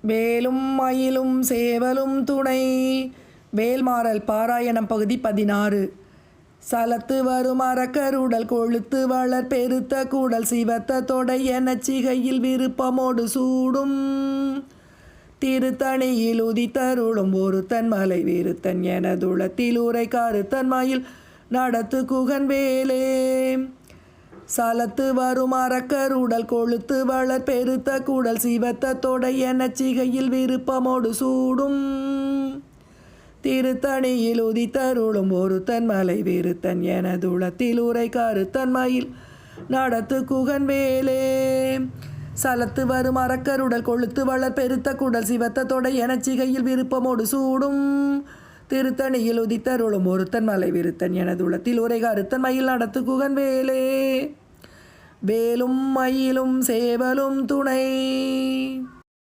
வேலும் மயிலும் சேவலும் துணை. வேல்மாறல் பாராயணம் பகுதி 16. சலத்து வரும் அரக்கருடல் கொழுத்து வளர் பெருத்த கூடல் சிவத்த தொடை எனச் சிகையில் விருப்பமோடு சூடும். திருத்தணியில் உதித்தருளும் ஒருத்தன் மலை விருத்தன் எனதுளத்தில் உரை கருத்தன் மயில் நடத்து குகன் வேலே. சலத்து வரும் அரக்கருடல் கொழுத்து வளர் பெருத்த கூடல் சிவத்த தொடை எனச் சிகையில் விருப்பமோடு சூடும். திருத்தணியில் உதித்தருளும் ஒருத்தன் மலை விருத்தன் எனதுளத்தில் உரை கருத்தன் மயில் நடத்து குகன் வேலே. சலத்து வரும் அரக்கருடல் கொழுத்து வளர் பெருத்த குடல் சிவத்த தொடை எனச் சிகையில் விருப்பமோடு சூடும். திருத்தணியில் உதித்தருளும் ஒருத்தன் மலை விருத்தன் எனதுளத்தில் உரை கருத்தன் மயில் நடத்து குகன் வேலே. வேலும் மயிலும் சேவலும் துணை.